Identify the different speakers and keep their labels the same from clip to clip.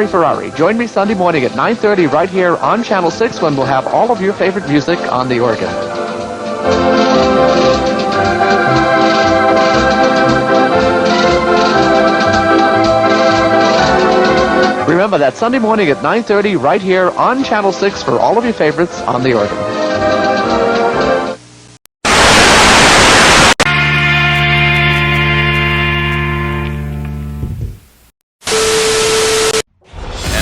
Speaker 1: Ferrari. Join me Sunday morning at 9:30 right here on Channel 6 when we'll have all of your favorite music on the organ. Remember that Sunday morning at 9:30 right here on Channel 6 for all of your favorites on the organ.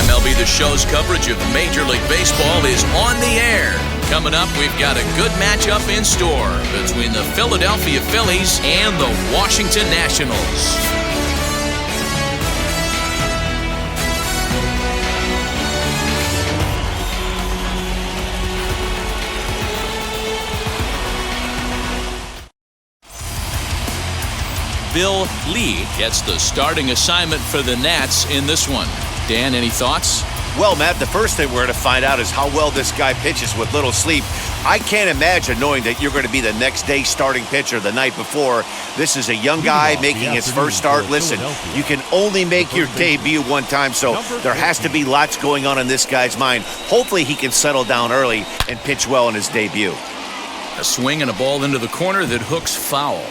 Speaker 2: MLB The Show's coverage of Major League Baseball is on the air. Coming up, we've got a good matchup in store between the Philadelphia Phillies and the Washington Nationals. Bill Lee gets the starting assignment for the Nats in this one. Dan, any thoughts?
Speaker 3: Well, Matt, the first thing we're going to find out is how well this guy pitches with little sleep. I can't imagine knowing that you're going to be the next day starting pitcher the night before. This is a young guy making his first start. Listen, you can only make your debut one time, so there has to be lots going on in this guy's mind. Hopefully he can settle down early and pitch well in his debut.
Speaker 2: A swing and a ball into the corner that hooks foul.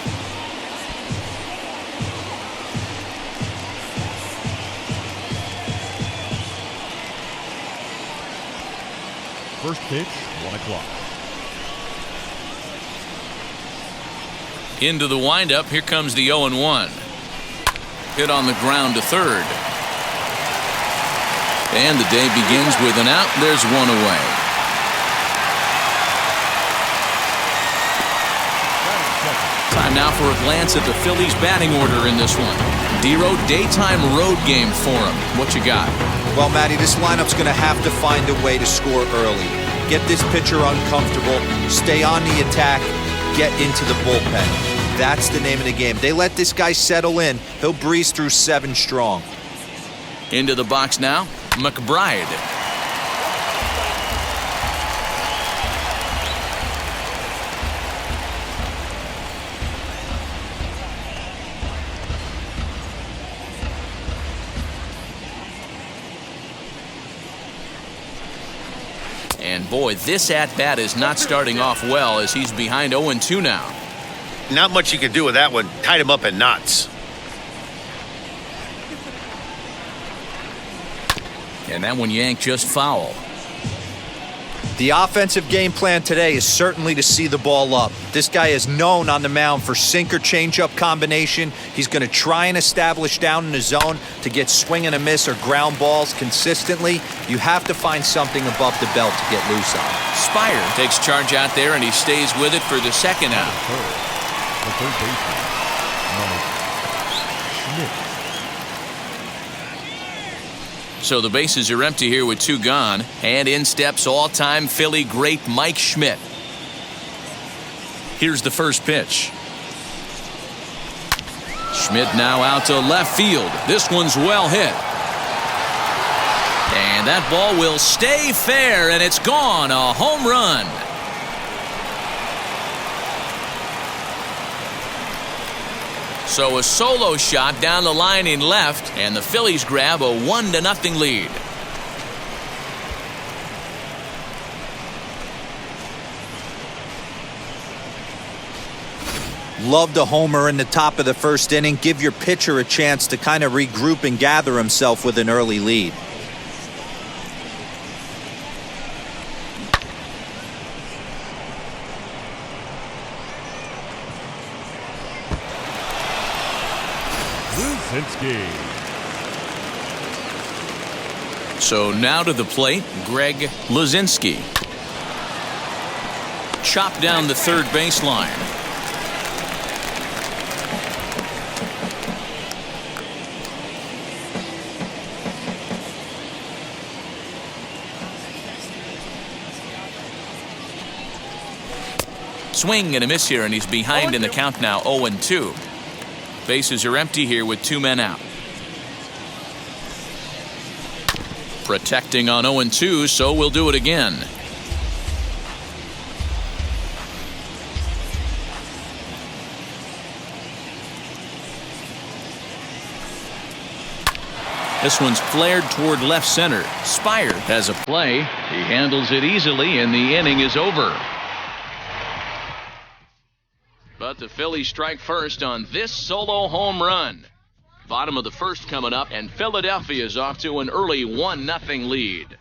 Speaker 4: First pitch, 1 o'clock.
Speaker 2: Into the windup, here comes the 0-1. Hit on the ground to third. And the day begins with an out. There's one away. Time now for a glance at the Phillies batting order in this one. Dero, daytime road game for him. What you got?
Speaker 5: Well, Matty, this lineup's going to have to find a way to score early. Get this pitcher uncomfortable, stay on the attack, get into the bullpen. That's the name of the game. They let this guy settle in, he'll breeze through 7 strong.
Speaker 2: Into the box now, McBride. And boy, this at-bat is not starting off well as he's behind 0-2 now.
Speaker 3: Not much you can do with that one. Tied him up in knots.
Speaker 2: And that one yanked just foul.
Speaker 5: The offensive game plan today is certainly to see the ball up. This guy is known on the mound for sinker changeup combination. He's going to try and establish down in the zone to get swing and a miss or ground balls consistently. You have to find something above the belt to get loose on.
Speaker 2: Spire takes charge out there and he stays with it for the second out.
Speaker 4: The third baseman, Schmidt.
Speaker 2: So the bases are empty here with 2 gone, and in steps all-time Philly great Mike Schmidt. Here's the first pitch. Schmidt now out to left field. This one's well hit. And that ball will stay fair, and it's gone. A home run. So a solo shot down the line in left, and the Phillies grab a 1-0 lead.
Speaker 5: Love the homer in the top of the first inning. Give your pitcher a chance to kind of regroup and gather himself with an early lead.
Speaker 2: So now to the plate, Greg Luzinski. Chopped down the third baseline. Swing and a miss here, and he's behind in the count now, 0-2. Bases are empty here with 2 men out. Protecting on 0-2, so we'll do it again. This one's flared toward left center. Spire has a play. He handles it easily, and the inning is over. But the Phillies strike first on this solo home run. Bottom of the first coming up, and Philadelphia is off to an early 1-0 lead.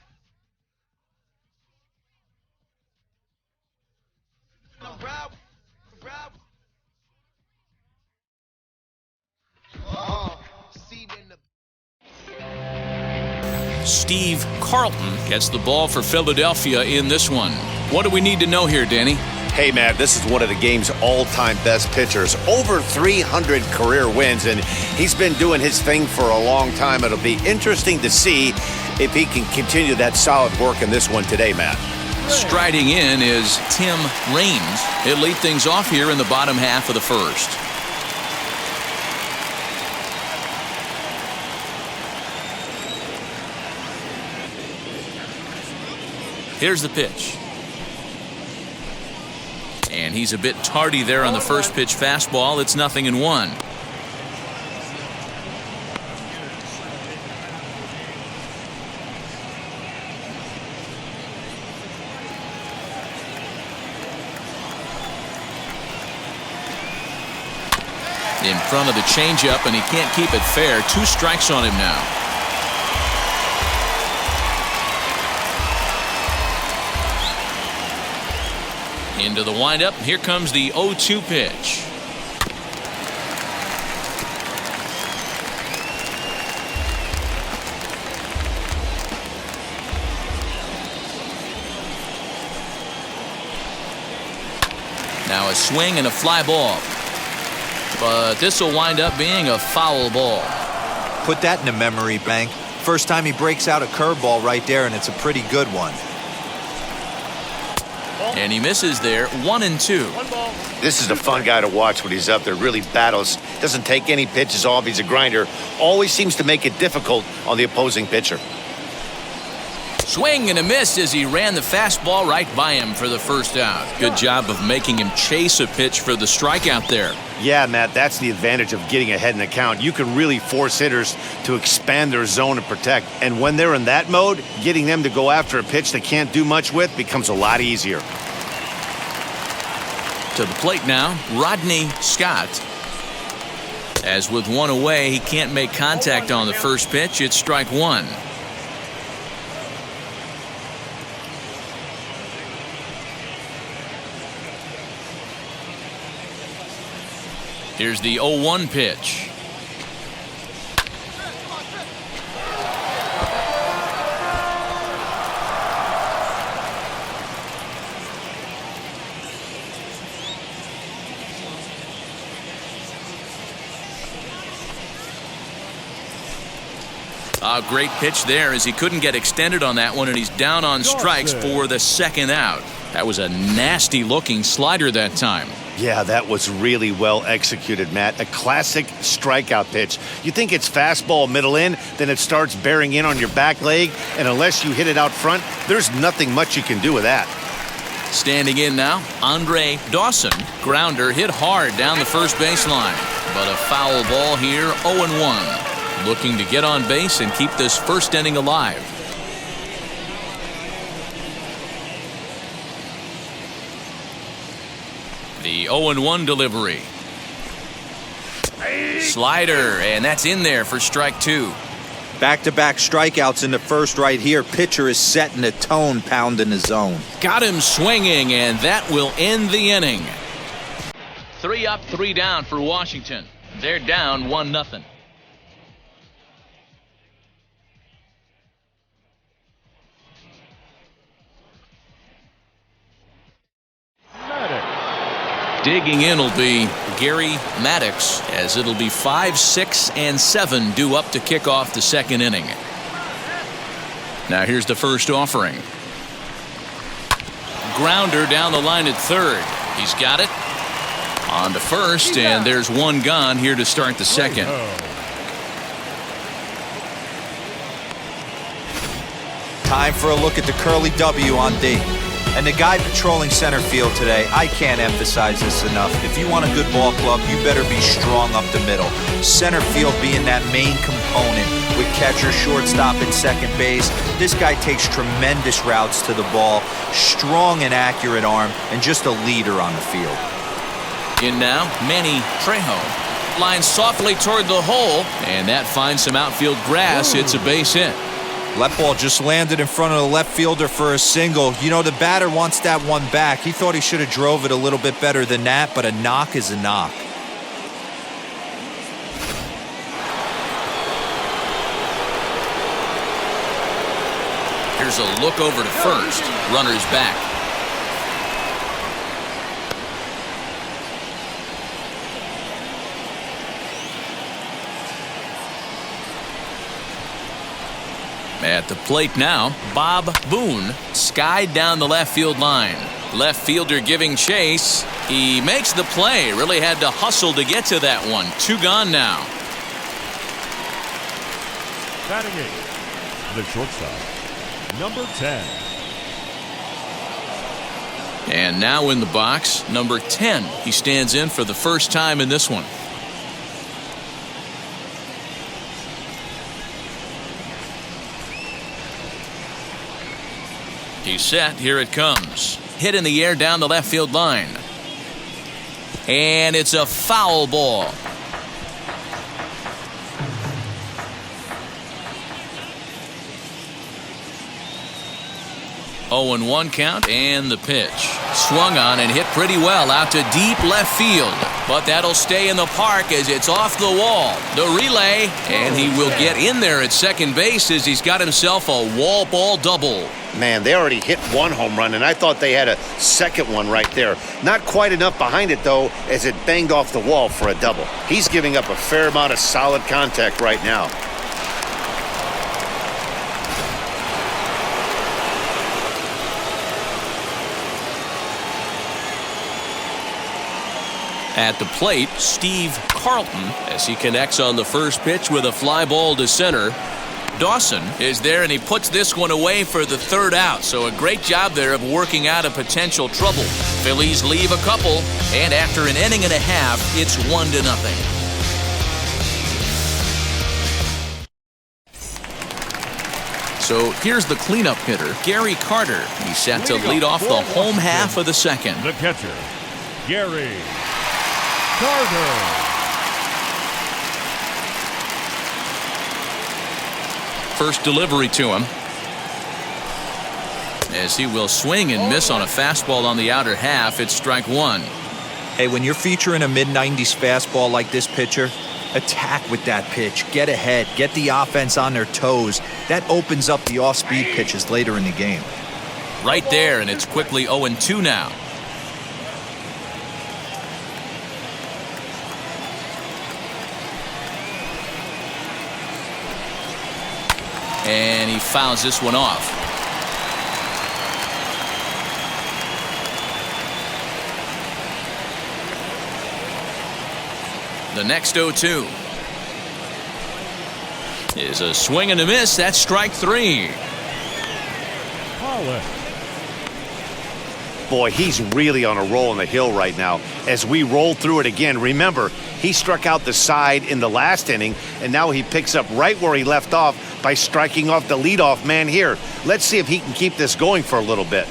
Speaker 2: Steve Carlton gets the ball for Philadelphia in this one. What do we need to know here, Danny?
Speaker 3: Hey, Matt, this is one of the game's all-time best pitchers. Over 300 career wins, and he's been doing his thing for a long time. It'll be interesting to see if he can continue that solid work in this one today, Matt.
Speaker 2: Striding in is Tim Raines. He'll lead things off here in the bottom half of the first. Here's the pitch. And he's a bit tardy there on the first pitch fastball. It's 0-1. In front of the changeup, and he can't keep it fair. 2 strikes on him now. Into the windup. Here comes the 0-2 pitch. Now a swing and a fly ball. But this will wind up being a foul ball.
Speaker 5: Put that in the memory bank. First time he breaks out a curveball right there, and it's a pretty good one.
Speaker 2: And he misses there. 1-2.
Speaker 3: This is a fun guy to watch when he's up there. Really battles. Doesn't take any pitches off. He's a grinder. Always seems to make it difficult on the opposing pitcher.
Speaker 2: Swing and a miss as he ran the fastball right by him for the first out. Good job of making him chase a pitch for the strikeout there.
Speaker 3: Yeah, Matt, that's the advantage of getting ahead in the count. You can really force hitters to expand their zone and protect. And when they're in that mode, getting them to go after a pitch they can't do much with becomes a lot easier.
Speaker 2: To the plate now, Rodney Scott. As with one away, he can't make contact on the first pitch. It's strike 1. Here's the 0-1 pitch. A great pitch there as he couldn't get extended on that one, and he's down on strikes for the second out. That was a nasty looking slider that time.
Speaker 3: Yeah, that was really well executed, Matt. A classic strikeout pitch. You think it's fastball middle in, then it starts bearing in on your back leg, and unless you hit it out front, there's nothing much you can do with that.
Speaker 2: Standing in now, Andre Dawson. Grounder hit hard down the first baseline, but a foul ball here, 0-1. Looking to get on base and keep this first inning alive. The 0-1 delivery. Slider, and that's in there for strike 2.
Speaker 5: Back-to-back strikeouts in the first right here. Pitcher is setting the tone, pounding the zone.
Speaker 2: Got him swinging, and that will end the inning. 3 up, 3 down for Washington. They're down 1-0. Digging in will be Gary Maddox, as it'll be 5, 6, and 7 due up to kick off the second inning. Now here's the first offering. Grounder down the line at third. He's got it. On to first, and there's one gone here to start the second.
Speaker 5: Time for a look at the curly W on D. And the guy patrolling center field today, I can't emphasize this enough. If you want a good ball club, you better be strong up the middle. Center field being that main component with catcher, shortstop, and second base. This guy takes tremendous routes to the ball, strong and accurate arm, and just a leader on the field.
Speaker 2: In now, Manny Trejo. Lines softly toward the hole, and that finds some outfield grass. It's a base hit.
Speaker 5: That ball just landed in front of the left fielder for a single. You know, the batter wants that one back. He thought he should have drove it a little bit better than that, but a knock is a knock.
Speaker 2: Here's a look over to first. Runner's back. At the plate now, Bob Boone skied down the left field line. Left fielder giving chase. He makes the play. Really had to hustle to get to that one. 2 gone now.
Speaker 4: Batting 8, the shortstop, number 10.
Speaker 2: And now in the box, number 10. He stands in for the first time in this one. He's set. Here it comes. Hit in the air down the left field line. And it's a foul ball. 0-1 count, and the pitch. Swung on and hit pretty well out to deep left field. But that'll stay in the park as it's off the wall. The relay, and he will get in there at second base as he's got himself a wall ball double.
Speaker 3: Man, they already hit 1 home run, and I thought they had a second one right there. Not quite enough behind it, though, as it banged off the wall for a double. He's giving up a fair amount of solid contact right now.
Speaker 2: At the plate, Steve Carlton, as he connects on the first pitch with a fly ball to center. Dawson is there, and he puts this one away for the third out. So a great job there of working out a potential trouble. Phillies leave a couple, and after an inning and a half, it's 1-0. So here's the cleanup hitter, Gary Carter. He's set to lead off the home half of the second.
Speaker 4: The catcher, Gary Carter.
Speaker 2: First delivery to him, as he will swing and miss on a fastball on the outer half. It's strike one.
Speaker 5: Hey, when you're featuring a mid-90s fastball like this pitcher, attack with that pitch. Get ahead. Get the offense on their toes. That opens up the off-speed pitches later in the game.
Speaker 2: Right there, and it's quickly 0-2 now. And he fouls this one off. The next 0-2 is a swing and a miss. That's strike three.
Speaker 3: Boy, he's really on a roll on the hill right now. As we roll through it again, remember, he struck out the side in the last inning, and now he picks up right where he left off by striking off the leadoff man here. Let's see if he can keep this going for a little bit.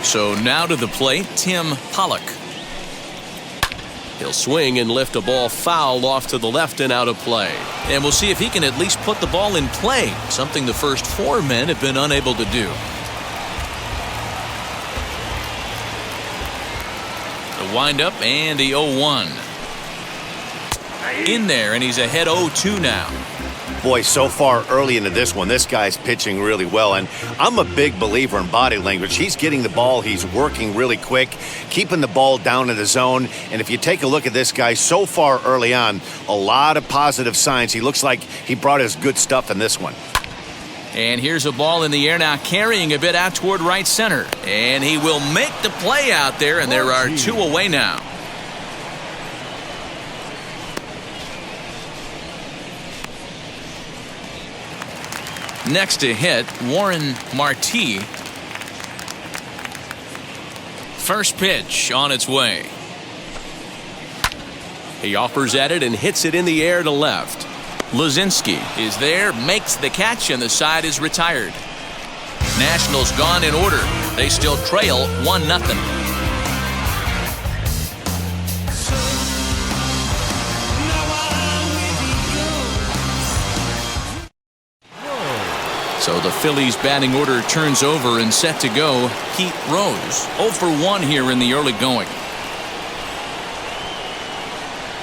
Speaker 2: So now to the plate, Tim Pollock. He'll swing and lift a ball foul off to the left and out of play. And we'll see if he can at least put the ball in play, something the first four men have been unable to do. The windup and the 0-1. In there, and he's ahead 0-2 now.
Speaker 3: Boy, so far early into this one, this guy's pitching really well, and I'm a big believer in body language. He's getting the ball, he's working really quick, keeping the ball down in the zone, and if you take a look at this guy so far early on, a lot of positive signs. He looks like he brought his good stuff in this one.
Speaker 2: And here's a ball in the air now, carrying a bit out toward right center. And he will make the play out there, and there are 2 away now. Next to hit, Warren Marti. First pitch on its way.
Speaker 6: He offers at it and hits it in the air to left.
Speaker 2: Lazinski is there, makes the catch, and the side is retired. Nationals gone in order. They still trail 1-0. So the Phillies batting order turns over and set to go. Pete Rose 0 for 1 here in the early going.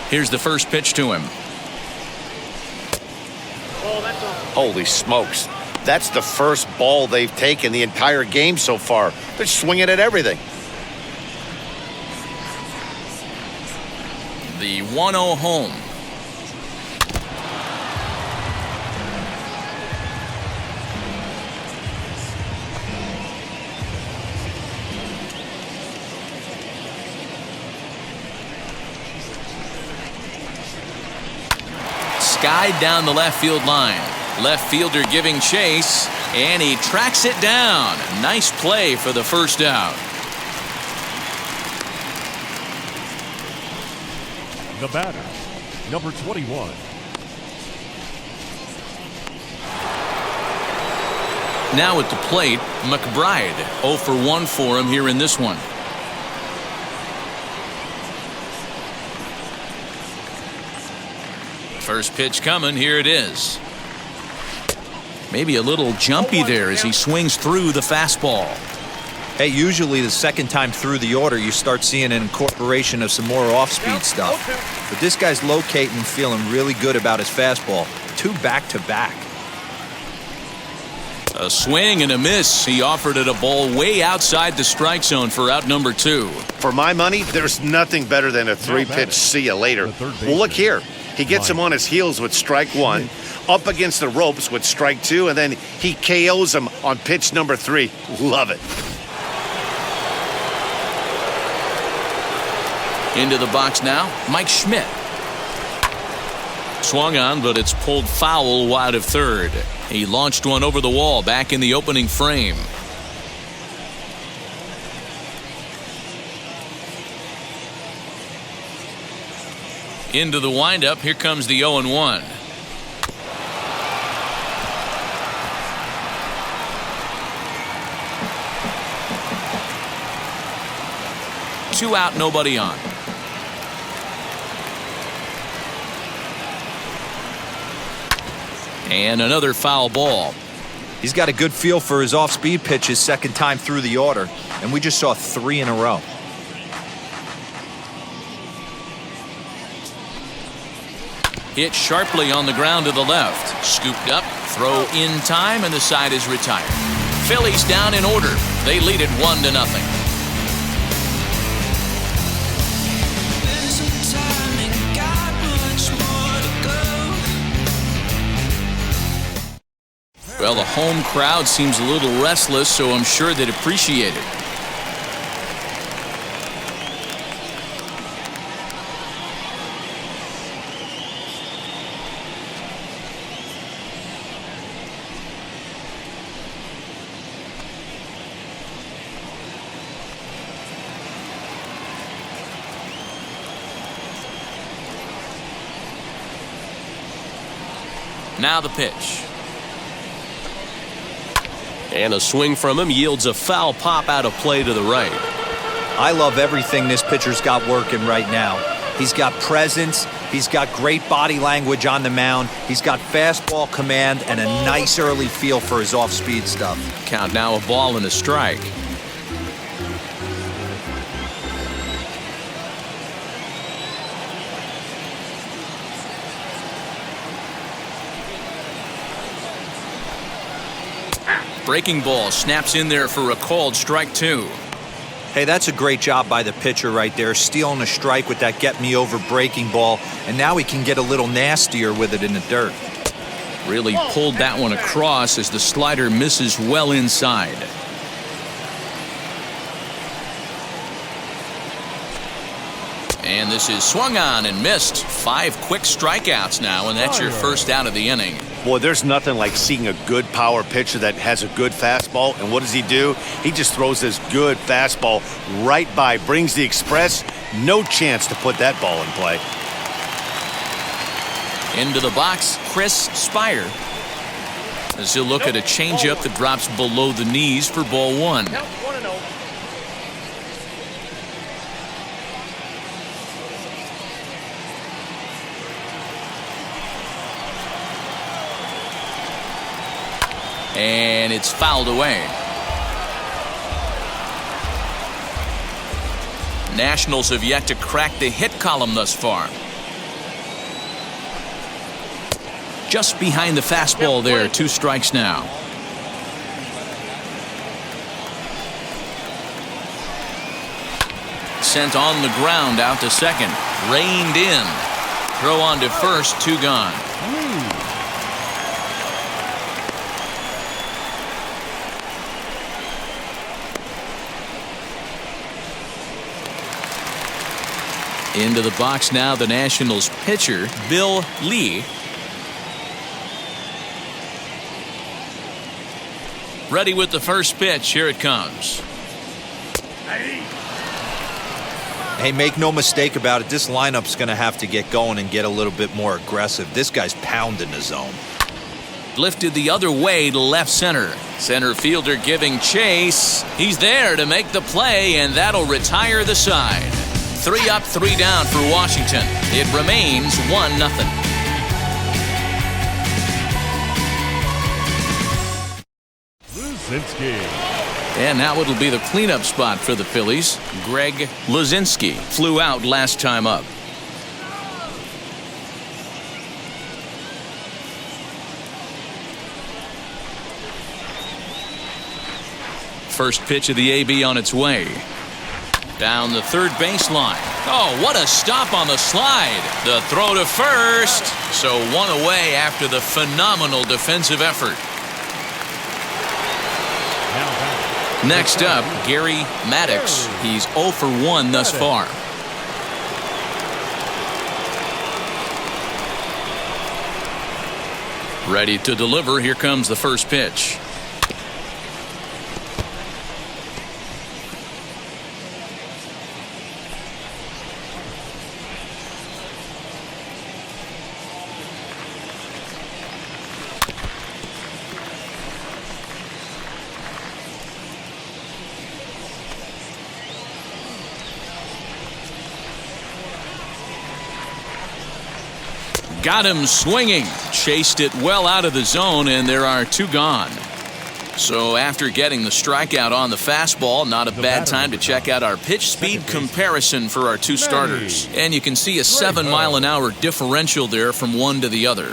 Speaker 2: Here's the first pitch to him.
Speaker 3: Holy smokes. That's the first ball they've taken the entire game so far. They're swinging at everything.
Speaker 2: The 1-0 home. Skied down the left field line. Left fielder giving chase, and he tracks it down. Nice play for the first out.
Speaker 4: The batter, number 21.
Speaker 2: Now at the plate, McBride 0 for 1 for him here in this one. First pitch coming, here it is. Maybe a little jumpy there as he swings through the fastball.
Speaker 5: Hey, usually the second time through the order, you start seeing an incorporation of some more off-speed stuff. But this guy's locating and feeling really good about his fastball. 2 back-to-back.
Speaker 2: A swing and a miss. He offered it a ball way outside the strike zone for out number 2.
Speaker 3: For my money, there's nothing better than a 3-pitch see you later. Well, look here. He gets him on his heels with strike 1, up against the ropes with strike 2, and then he KOs him on pitch number 3. Love it.
Speaker 2: Into the box now, Mike Schmidt. Swung on, but it's pulled foul wide of third. He launched one over the wall back in the opening frame. Into the windup, here comes the 0-1. Two out, nobody on. And another foul ball.
Speaker 5: He's got a good feel for his off-speed pitches second time through the order, and we just saw 3 in a row.
Speaker 2: Hit sharply on the ground to the left. Scooped up, throw in time, and the side is retired. Phillies down in order. They lead it 1-0. Well, the home crowd seems a little restless, so I'm sure they'd appreciate it. Now the pitch.
Speaker 6: And a swing from him yields a foul pop out of play to the right.
Speaker 5: I love everything this pitcher's got working right now. He's got presence. He's got great body language on the mound. He's got fastball command and a nice early feel for his off-speed stuff.
Speaker 2: Count now, a ball and a strike. Breaking ball snaps in there for a called strike 2.
Speaker 5: Hey, that's a great job by the pitcher right there, stealing a strike with that get-me-over breaking ball, and now he can get a little nastier with it in the dirt.
Speaker 2: Really pulled that one across as the slider misses well inside. And this is swung on and missed. 5 quick strikeouts now, and that's your first out of the inning.
Speaker 3: Boy, there's nothing like seeing a good power pitcher that has a good fastball. And what does he do? He just throws this good fastball right by, brings the express. No chance to put that ball in play.
Speaker 2: Into the box, Chris Spire. As he'll look at a changeup that drops below the knees for ball 1. And it's fouled away. Nationals have yet to crack the hit column thus far. Just behind the fastball there. 2 strikes now. Sent on the ground out to second. Reined in. Throw on to first. 2 gone. Into the box now, the Nationals pitcher, Bill Lee. Ready with the first pitch. Here it comes.
Speaker 5: Hey, make no mistake about it. This lineup's going to have to get going and get a little bit more aggressive. This guy's pounding the zone.
Speaker 2: Lifted the other way to left center. Center fielder giving chase. He's there to make the play, and that'll retire the side. 3 up, 3 down for Washington. It remains 1-0. And now it'll be the cleanup spot for the Phillies. Greg Luzinski flew out last time up. First pitch of the AB on its way. Down the third baseline. Oh, what a stop on the slide. The throw to first. So 1 away after the phenomenal defensive effort. Next up, Gary Maddox. He's 0 for 1 thus far. Ready to deliver. Here comes the first pitch. Got him swinging. Chased it well out of the zone, and there are 2 gone. So after getting the strikeout on the fastball, not a bad time to check out our pitch speed comparison for our 2 starters. And you can see a 7-mile-an-hour differential there from one to the other.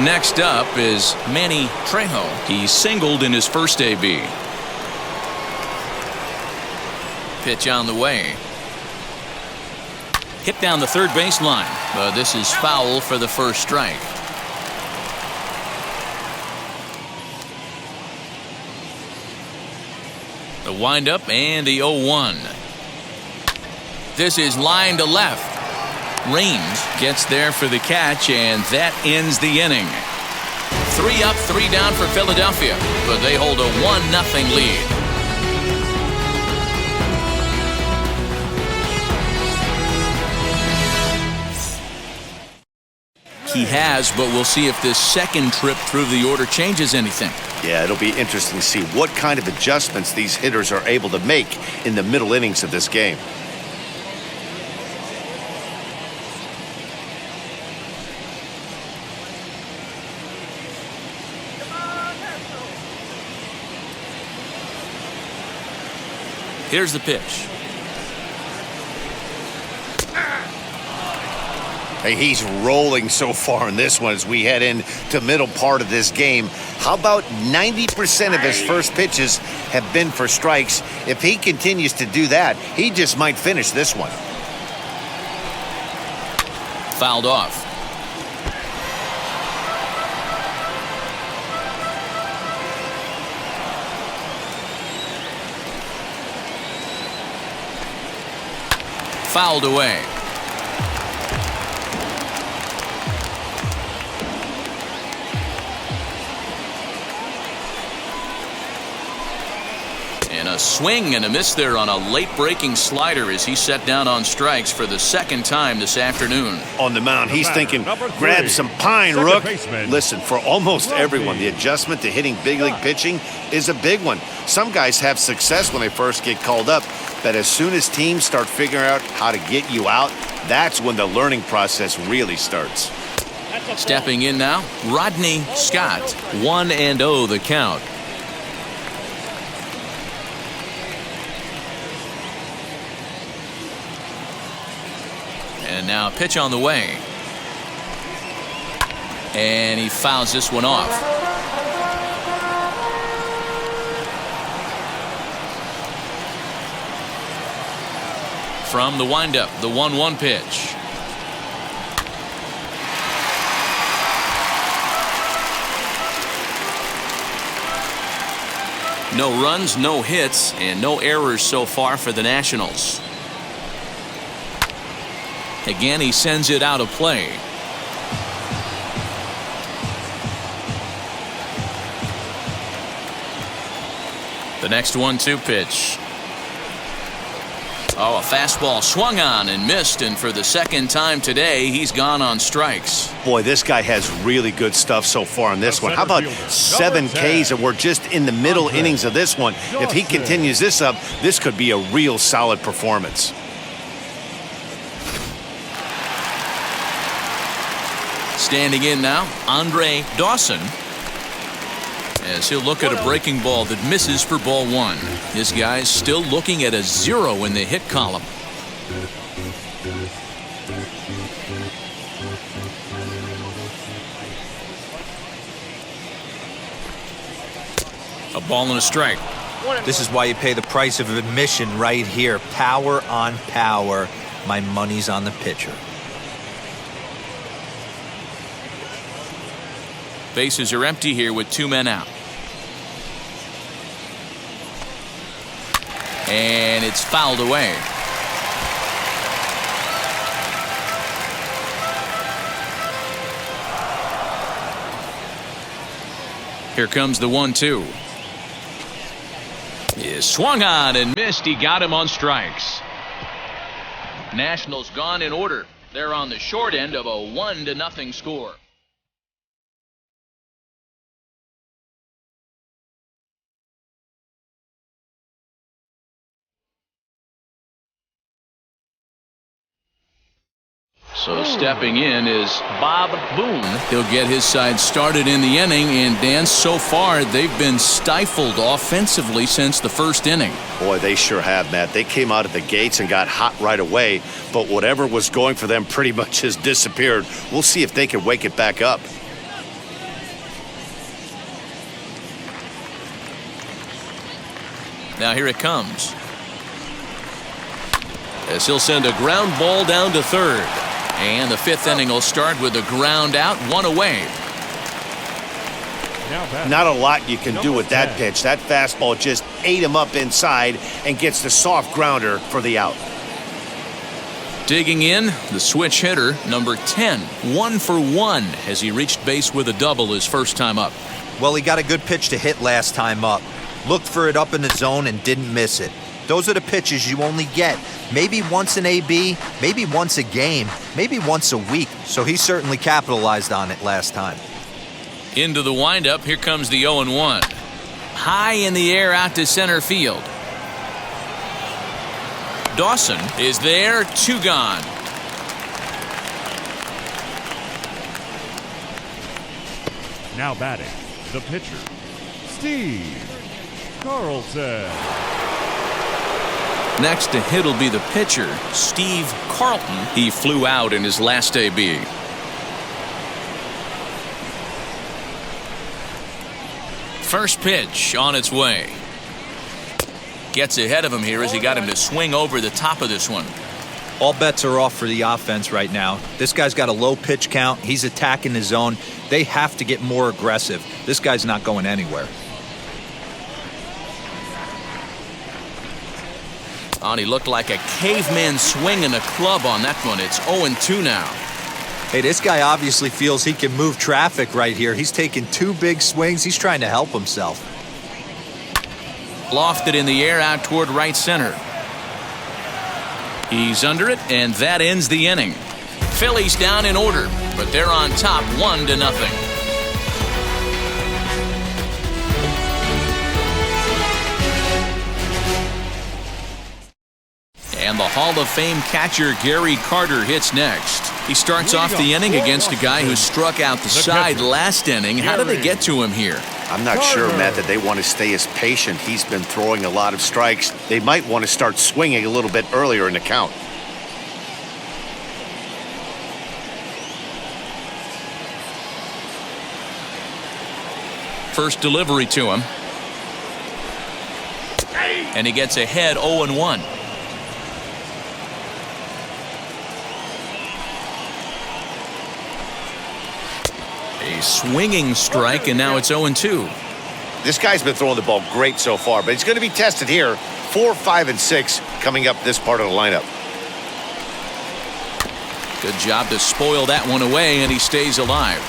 Speaker 2: Next up is Manny Trejo. He singled in his first AB. Pitch on the way. Hit down the third baseline, but this is foul for the first strike. The windup and the 0-1. This is line to left. Range gets there for the catch, and that ends the inning. 3 up, 3 down for Philadelphia, but they hold a 1-0 lead. He has, but we'll see if this second trip through the order changes anything.
Speaker 3: Yeah, it'll be interesting to see what kind of adjustments these hitters are able to make in the middle innings of this game.
Speaker 2: Here's the pitch.
Speaker 3: Hey, he's rolling so far in this one as we head into middle part of this game. How about 90% of his first pitches have been for strikes? If he continues to do that, he just might finish this one.
Speaker 2: Fouled off. Fouled away. And a swing and a miss there on a late breaking slider as he set down on strikes for the second time this afternoon.
Speaker 3: On the mound, he's thinking, grab some pine, Rook. Listen, for almost everyone, the adjustment to hitting big league pitching is a big one. Some guys have success when they first get called up, but as soon as teams start figuring out how to get you out, that's when the learning process really starts.
Speaker 2: Stepping in now, Rodney Scott.
Speaker 6: 1-0 the count.
Speaker 2: And now a pitch on the way. And he fouls this one off. From the windup, the 1-1 pitch. No runs, no hits, and no errors so far for the Nationals. Again, he sends it out of play. The next 1-2 pitch. Oh, a fastball swung on and missed, and for the second time today, he's gone on strikes.
Speaker 3: Boy, this guy has really good stuff so far on this one. How about 7 Ks, and we're just in the middle innings of this one. If he continues this up, this could be a real solid performance.
Speaker 2: Standing in now, Andre Dawson, as he'll look at a breaking ball that misses for ball 1. This guy's still looking at a 0 in the hit column. A ball and a strike.
Speaker 5: This is why you pay the price of admission right here. Power on power. My money's on the pitcher.
Speaker 2: Bases are empty here with 2 men out. And it's fouled away. Here comes the 1-2. He swung on and missed. He got him on strikes. Nationals gone in order. They're on the short end of a 1-0 score. So stepping in is Bob Boone. He'll get his side started in the inning, and Dan, so far they've been stifled offensively since the first inning.
Speaker 3: Boy, they sure have, Matt. They came out of the gates and got hot right away, but whatever was going for them pretty much has disappeared. We'll see if they can wake it back up.
Speaker 2: Now here it comes. As he'll send a ground ball down to third. And the 5th inning will start with a ground out, 1 away.
Speaker 3: Not a lot you can do with that pitch. That fastball just ate him up inside and gets the soft grounder for the out.
Speaker 2: Digging in, the switch hitter, number 10, 1 for 1 as he reached base with a double his first time up.
Speaker 5: Well, he got a good pitch to hit last time up. Looked for it up in the zone and didn't miss it. Those are the pitches you only get maybe once an AB, maybe once a game, maybe once a week. So he certainly capitalized on it last time.
Speaker 2: Into the windup, here comes the 0-1. High in the air out to center field. Dawson is there, 2 gone.
Speaker 4: Now batting, the pitcher, Steve Carlton.
Speaker 2: Next to hit will be the pitcher, Steve Carlton. He flew out in his last AB. First pitch on its way. Gets ahead of him here as he got him to swing over the top of this one.
Speaker 5: All bets are off for the offense right now. This guy's got a low pitch count. He's attacking the zone. They have to get more aggressive. This guy's not going anywhere.
Speaker 2: Oh, he looked like a caveman swinging a club on that one. It's 0-2 now.
Speaker 5: Hey, this guy obviously feels he can move traffic right here. He's taking 2 big swings. He's trying to help himself.
Speaker 2: Lofted in the air out toward right center. He's under it, and that ends the inning. Phillies down in order, but they're on top 1-0. And the Hall of Fame catcher Gary Carter hits next. He starts off the inning against a guy who struck out the side last inning. How did they get to him here?
Speaker 3: I'm not sure, Matt, that they want to stay as patient. He's been throwing a lot of strikes. They might want to start swinging a little bit earlier in the count.
Speaker 2: First delivery to him. And he gets ahead 0-1. A swinging strike, and now it's 0-2.
Speaker 3: This guy's been throwing the ball great so far, but he's going to be tested here. 4, 5, and 6 coming up this part of the lineup.
Speaker 2: Good job to spoil that one away, and he stays alive.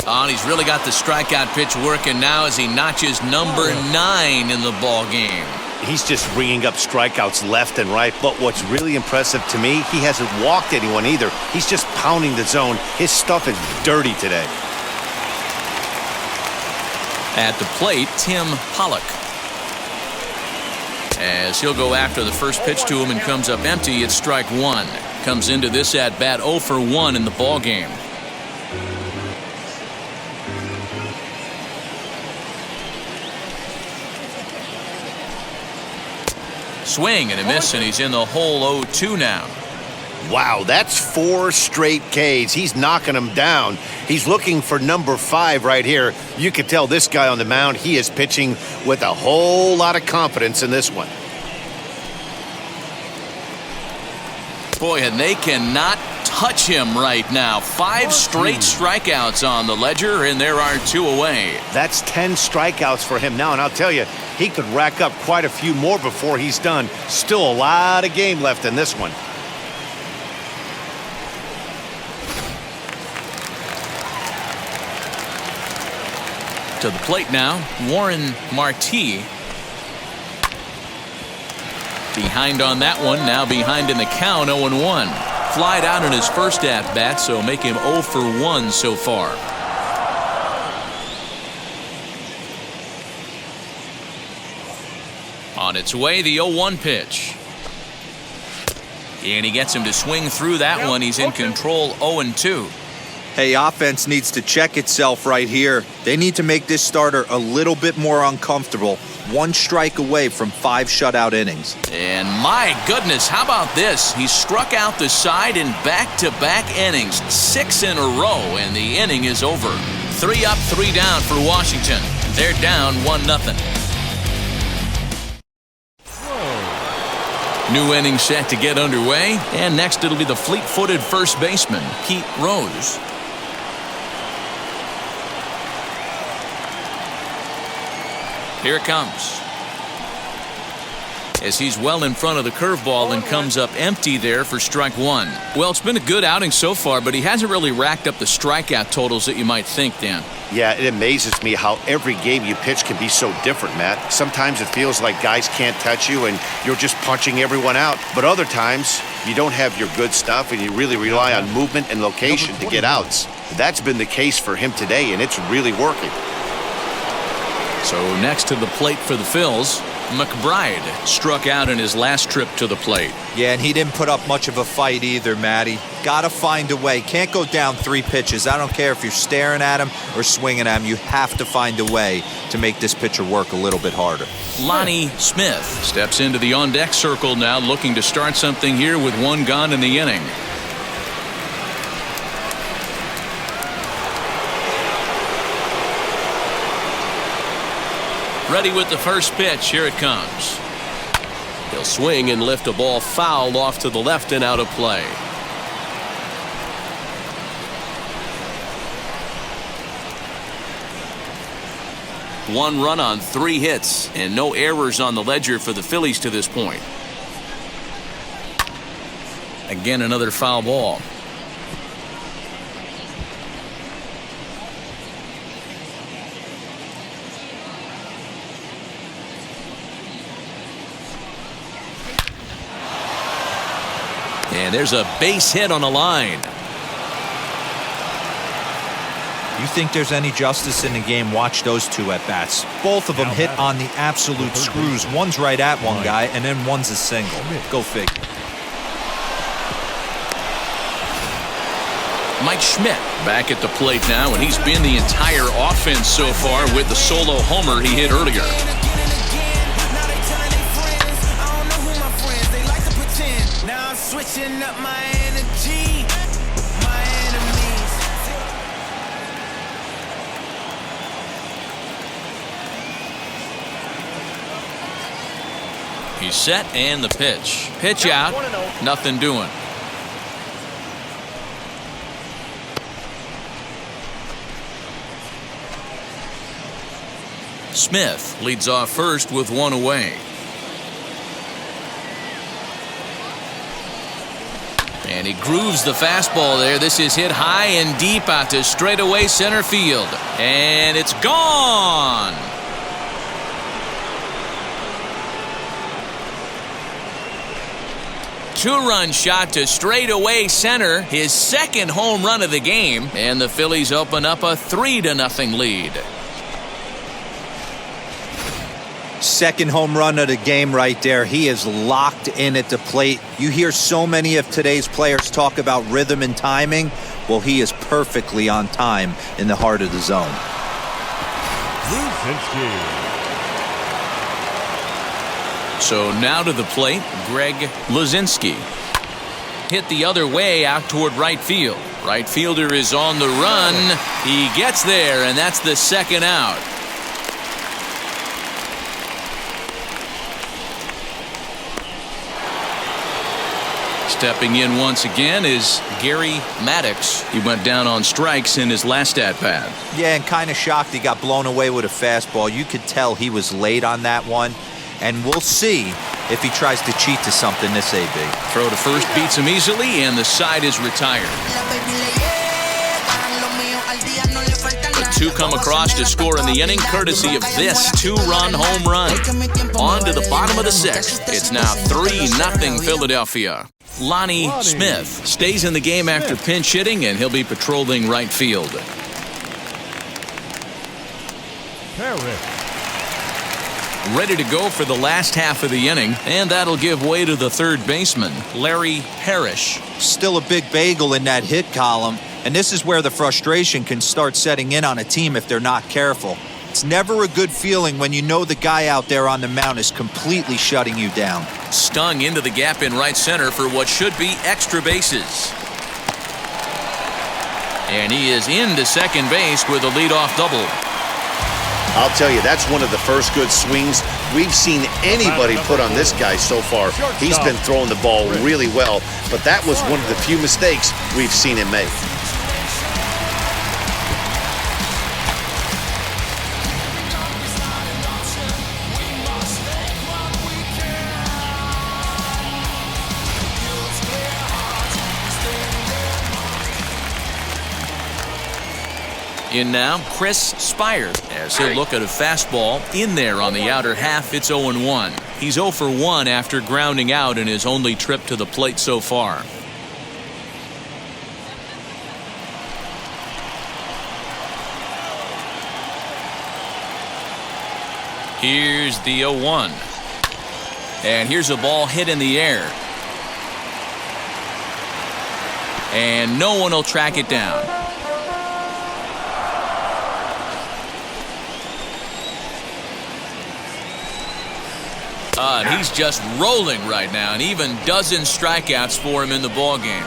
Speaker 2: Oh, and he's really got the strikeout pitch working now as he notches number 9 in the ball game.
Speaker 3: He's just ringing up strikeouts left and right, but what's really impressive to me, he hasn't walked anyone either. He's just pounding the zone. His stuff is dirty today.
Speaker 2: At the plate, Tim Pollock. As he'll go after the first pitch to him and comes up empty, it's strike 1. Comes into this at-bat 0 for 1 in the ball game. Swing and a miss, and he's in the hole 0-2 now.
Speaker 3: Wow, that's 4 straight Ks. He's knocking them down. He's looking for number 5 right here. You can tell this guy on the mound, he is pitching with a whole lot of confidence in this one.
Speaker 2: Boy, and they cannot touch him right now. 5 straight strikeouts on the ledger, and there are 2 away.
Speaker 3: That's 10 strikeouts for him now, and I'll tell you, he could rack up quite a few more before he's done. Still a lot of game left in this one.
Speaker 2: To the plate now, Warren Marti. Behind on that one, now behind in the count, 0-1. Flied out in his first at-bat, so make him 0 for 1 so far. On its way, the 0-1 pitch. And he gets him to swing through that one. He's in control, 0-2.
Speaker 5: Hey, offense needs to check itself right here. They need to make this starter a little bit more uncomfortable. 1 strike away from 5 shutout innings.
Speaker 2: And my goodness, how about this? He struck out the side in back-to-back innings, 6 in a row, and the inning is over. 3 up, 3 down for Washington. They're down 1-0. New inning set to get underway, and next it'll be the fleet-footed first baseman, Pete Rose. Here it comes. As he's well in front of the curveball and comes up empty there for strike 1. Well, it's been a good outing so far, but he hasn't really racked up the strikeout totals that you might think, Dan.
Speaker 3: Yeah, it amazes me how every game you pitch can be so different, Matt. Sometimes it feels like guys can't touch you and you're just punching everyone out. But other times, you don't have your good stuff and you really rely on movement and location to get outs. That's been the case for him today, and it's really working.
Speaker 2: So next to the plate for the Phils, McBride struck out in his last trip to the plate.
Speaker 5: Yeah, and he didn't put up much of a fight either, Matty. Gotta find a way. Can't go down 3 pitches. I don't care if you're staring at him or swinging at him. You have to find a way to make this pitcher work a little bit harder.
Speaker 2: Lonnie Smith steps into the on-deck circle now, looking to start something here with 1 gone in the inning. Ready with the first pitch. Here it comes.
Speaker 6: He'll swing and lift a ball foul off to the left and out of play.
Speaker 2: One run on 3 hits and no errors on the ledger for the Phillies to this point. Again, another foul ball. And there's a base hit on the line.
Speaker 5: You think there's any justice in the game? Watch those 2 at bats. Both of them hit on the absolute screws. One's right at one guy, and then one's a single. Go figure.
Speaker 2: Mike Schmidt back at the plate now, and he's been the entire offense so far with the solo homer he hit earlier.
Speaker 7: Switching up my energy, my enemies.
Speaker 2: He's set and the pitch. Pitch out. Nothing doing. Smith leads off first with 1 away. And he grooves the fastball there. This is hit high and deep out to straightaway center field. And it's gone. Two-run shot to straightaway center. His second home run of the game. And the Phillies open up a 3-0 lead.
Speaker 5: Second home run of the game right there. He is locked in at the plate. You hear so many of today's players talk about rhythm and timing. Well, he is perfectly on time in the heart of the zone.
Speaker 2: So now to the plate, Greg Luzinski. Hit the other way out toward right field. Right fielder is on the run. He gets there, and that's the second out. Stepping in once again is Gary Maddox. He went down on strikes in his last at-bat.
Speaker 5: Yeah, and kind of shocked he got blown away with a fastball. You could tell he was late on that one. And we'll see if he tries to cheat to something this AB.
Speaker 2: Throw to first beats him easily, and the side is retired. The 2 come across to score in the inning, courtesy of this 2-run home run. On to the bottom of the 6th. It's now 3-0 Philadelphia. Lonnie Smith stays in the game after pinch hitting, and he'll be patrolling right field. Ready to go for the last half of the inning, and that'll give way to the third baseman, Larry Parrish.
Speaker 5: Still a big bagel in that hit column, and this is where the frustration can start setting in on a team if they're not careful. It's never a good feeling when you know the guy out there on the mound is completely shutting you down.
Speaker 2: Stung into the gap in right center for what should be extra bases. And he is into second base with a leadoff double.
Speaker 3: I'll tell you, that's one of the first good swings we've seen anybody put on this guy so far. He's been throwing the ball really well, but that was one of the few mistakes we've seen him make.
Speaker 2: In now, Chris Spire, as he'll look at a fastball in there on the outer half. It's 0-1. He's 0 for 1 after grounding out in his only trip to the plate so far. Here's the 0-1. And here's a ball hit in the air. And no one will track it down. And he's just rolling right now, and even dozen strikeouts for him in the ballgame.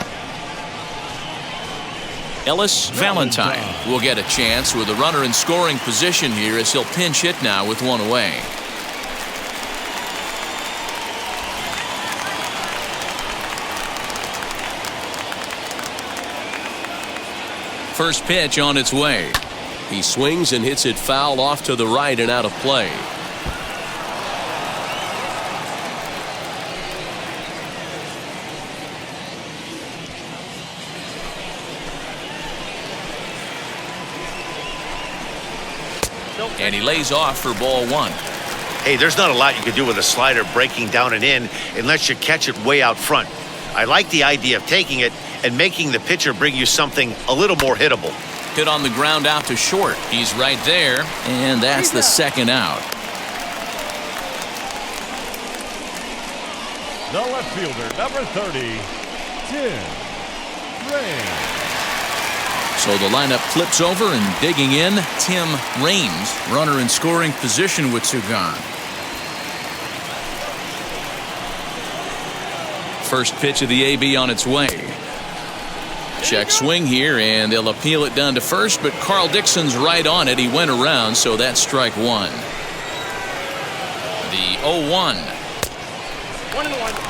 Speaker 2: Ellis Valentine will get a chance with a runner in scoring position here as he'll pinch hit now with one away. First pitch on its way.
Speaker 6: He swings and hits it foul off to the right and out of play.
Speaker 2: And he lays off for ball one.
Speaker 3: Hey, there's not a lot you can do with a slider breaking down and in unless you catch it way out front. I like the idea of taking it and making the pitcher bring you something a little more hittable.
Speaker 2: Hit on the ground out to short. He's right there, and that's the second out.
Speaker 4: The left fielder, number 30, Tim Raines.
Speaker 2: So the lineup flips over, and digging in, Tim Raines, runner in scoring position with two gone. First pitch of the AB on its way. Check swing here, and they'll appeal it down to first, but Carl Dixon's right on it. He went around, so that's strike one. The 0-1.
Speaker 8: 1-1.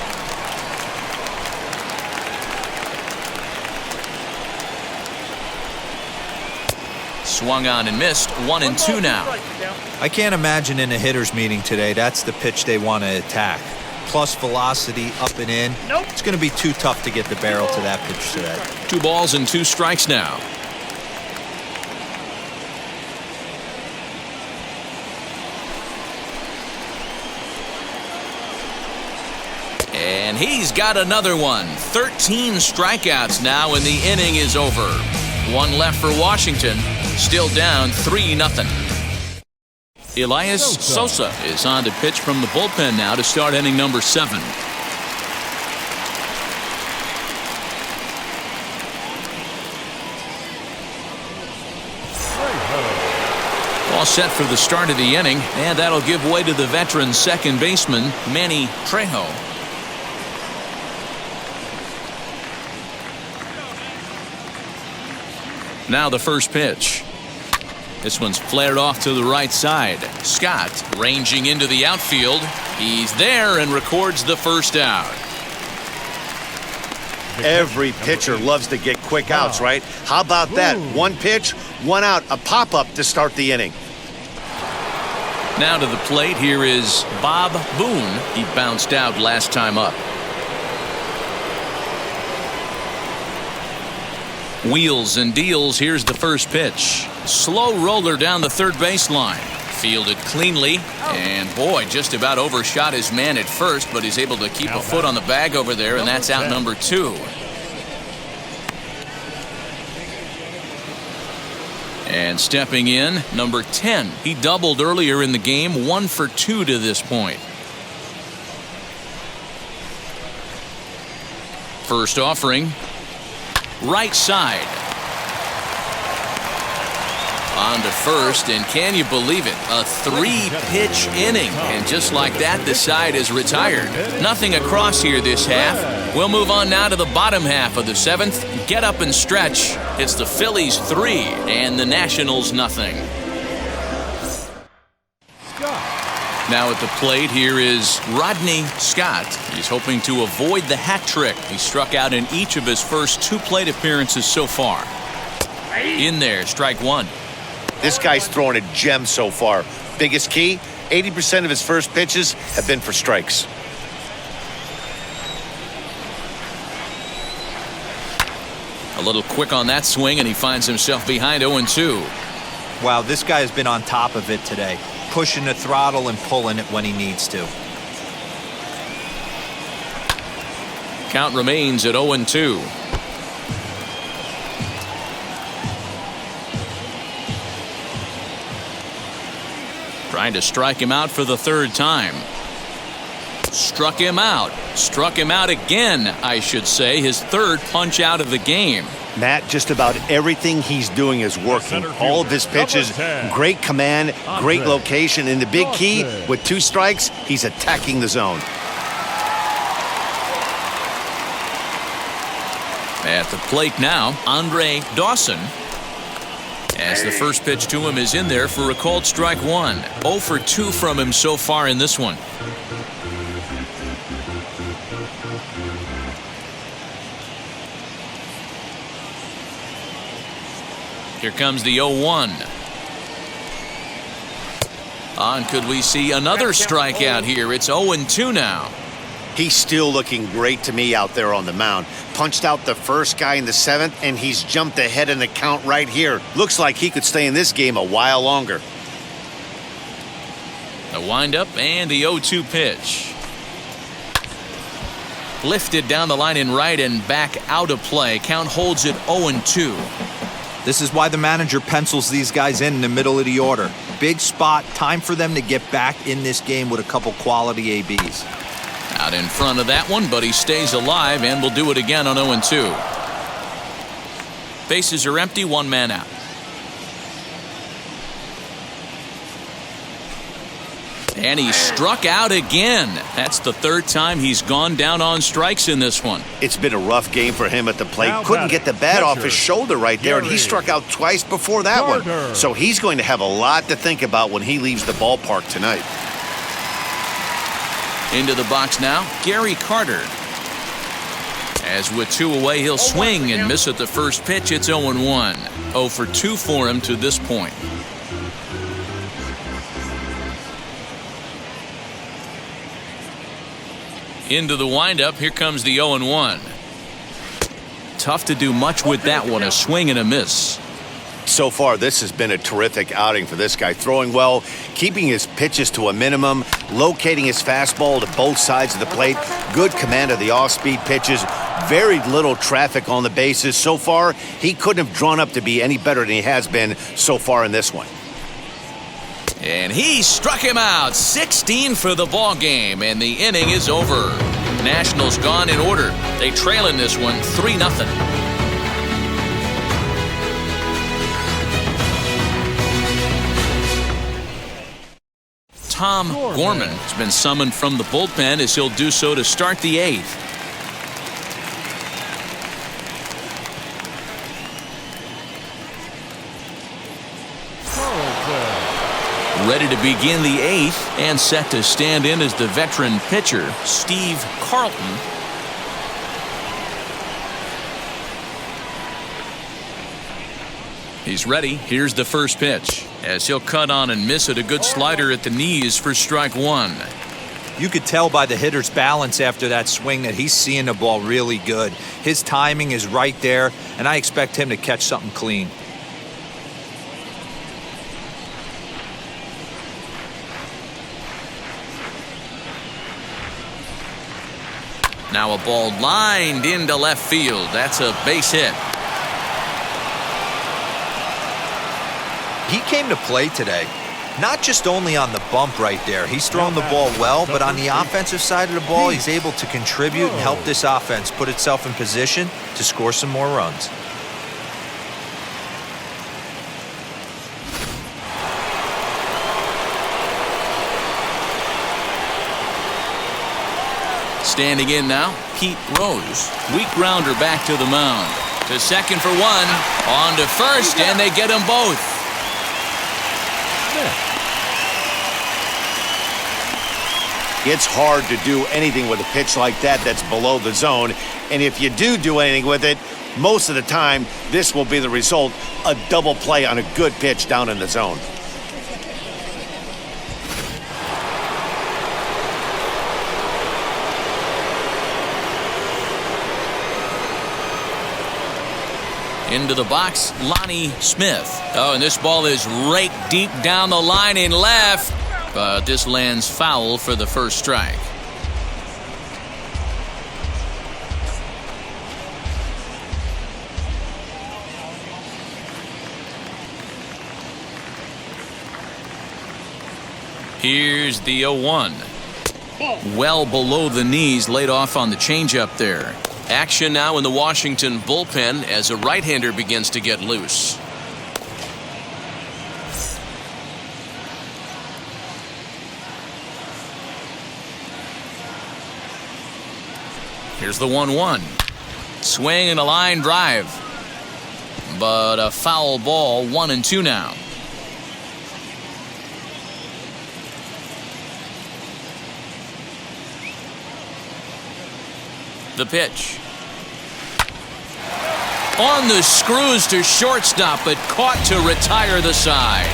Speaker 2: Swung on and missed. 1-2 now.
Speaker 5: I can't imagine in a hitter's meeting today that's the pitch they want to attack. Plus velocity up and in.
Speaker 8: Nope.
Speaker 5: It's going to be too tough to get the barrel to that pitch today.
Speaker 2: 2 balls and 2 strikes now. And he's got another one. 13 strikeouts now, and the inning is over. 1 left for Washington. Still down 3-0. Elias Sosa is on to pitch from the bullpen now to start inning number 7. All set for the start of the inning, and that'll give way to the veteran second baseman, Manny Trejo. Now the first pitch. This one's flared off to the right side. Scott ranging into the outfield. He's there and records the first out.
Speaker 3: Every pitcher loves to get quick outs, right? How about that? 1 pitch, 1 out, a pop-up to start the inning.
Speaker 2: Now to the plate, here is Bob Boone. He bounced out last time up. Wheels and deals. Here's the first pitch. Slow roller down the third baseline. Fielded cleanly. And boy, just about overshot his man at first, but he's able to keep a foot on the bag over there, and that's out number 2. And stepping in, number 10. He doubled earlier in the game, 1 for 2 to this point. First offering. Right side. On to first, and can you believe it? A 3-pitch inning, and just like that, the side is retired. Nothing across here this half. We'll move on now to the bottom half of the 7th. Get up and stretch. It's the Phillies 3 and the Nationals nothing. Now at the plate, here is Rodney Scott. He's hoping to avoid the hat trick. He struck out in each of his first 2 plate appearances so far. In there, strike 1.
Speaker 3: This guy's throwing a gem so far. Biggest key, 80% of his first pitches have been for strikes.
Speaker 2: A little quick on that swing, and he finds himself behind 0-2.
Speaker 5: Wow, this guy has been on top of it today. Pushing the throttle and pulling it when he needs to.
Speaker 2: Count remains at 0-2. Trying to strike him out for the 3rd time. Struck him out. Struck him out again, I should say. His 3rd punch out of the game.
Speaker 3: Matt, just about everything he's doing is working. All of his pitches, great command, great location, and the big key, with 2 strikes, he's attacking the zone.
Speaker 2: At the plate now, Andre Dawson. As the first pitch to him is in there for a called strike one. 0 for 2 from him so far in this one. Here comes the 0-1. And could we see another strikeout here? It's 0-2 now.
Speaker 3: He's still looking great to me out there on the mound. Punched out the first guy in the 7th, and he's jumped ahead in the count right here. Looks like he could stay in this game a while longer.
Speaker 2: The windup and the 0-2 pitch. Lifted down the line in right and back out of play. Count holds it 0-2.
Speaker 5: This is why the manager pencils these guys in the middle of the order. Big spot, time for them to get back in this game with a couple quality ABs.
Speaker 2: Out in front of that one, but he stays alive and will do it again on 0-2. Bases are empty, one man out. And he struck out again. That's the third time he's gone down on strikes in this one.
Speaker 3: It's been a rough game for him at the plate. Couldn't get the bat off his shoulder right there, and he struck out twice before that one. So he's going to have a lot to think about when he leaves the ballpark tonight.
Speaker 2: Into the box now, Gary Carter. As with 2 away, he'll swing and miss at the first pitch. It's 0-1. 0 for 2 for him to this point. Into the windup, here comes the 0-1. Tough to do much with that one, a swing and a miss.
Speaker 3: So far, this has been a terrific outing for this guy. Throwing well, keeping his pitches to a minimum, locating his fastball to both sides of the plate, good command of the off-speed pitches, very little traffic on the bases. So far, he couldn't have drawn up to be any better than he has been so far in this one.
Speaker 2: And he struck him out. 16 for the ball game, and the inning is over. Nationals gone in order. They trail in this one 3-0. Tom Gorman has been summoned from the bullpen as he'll do so to start the 8th. Ready to begin the 8th and set to stand in as the veteran pitcher, Steve Carlton. He's ready. Here's the first pitch as he'll cut on and miss it. A good slider at the knees for strike one.
Speaker 5: You could tell by the hitter's balance after that swing that he's seeing the ball really good. His timing is right there, and I expect him to catch something clean.
Speaker 2: Now a ball lined into left field. That's a base hit.
Speaker 5: He came to play today, not just only on the bump right there. He's thrown the ball well, but on the offensive side of the ball, he's able to contribute and help this offense put itself in position to score some more runs.
Speaker 2: Standing in now, Pete Rose. Weak grounder back to the mound. To second for one. On to first, and they get them both.
Speaker 3: It's hard to do anything with a pitch like that that's below the zone. And if you do anything with it, most of the time, this will be the result, a double play on a good pitch down in the zone.
Speaker 2: Into the box, Lonnie Smith. Oh, and this ball is raked deep down the line in left. But this lands foul for the first strike. Here's the 0-1. Well below the knees, laid off on the changeup there. Action now in the Washington bullpen as a right-hander begins to get loose. Here's the 1-1. Swing and a line drive. But a foul ball, 1-2 now. The pitch. On the screws to shortstop, but caught to retire the side.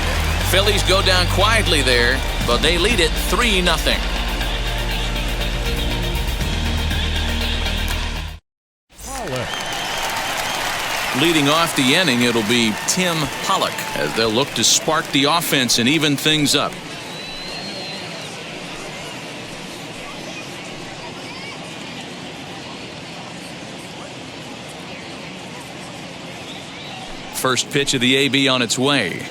Speaker 2: Phillies go down quietly there, but they lead it 3-0. Leading off the inning, it'll be Tim Pollock as they'll look to spark the offense and even things up. First pitch of the AB on its way,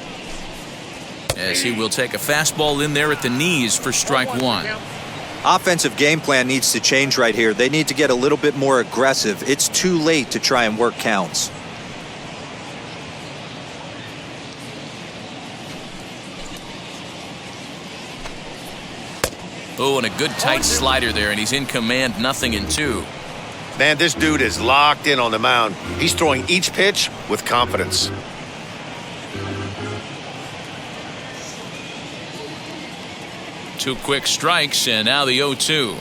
Speaker 2: as he will take a fastball in there at the knees for strike one.
Speaker 5: Offensive game plan needs to change right here. They need to get a little bit more aggressive. It's too late to try and work counts.
Speaker 2: Oh, and a good tight slider there, and he's in command, 0-2.
Speaker 3: Man, this dude is locked in on the mound. He's throwing each pitch with confidence.
Speaker 2: Two quick strikes, and now the 0-2.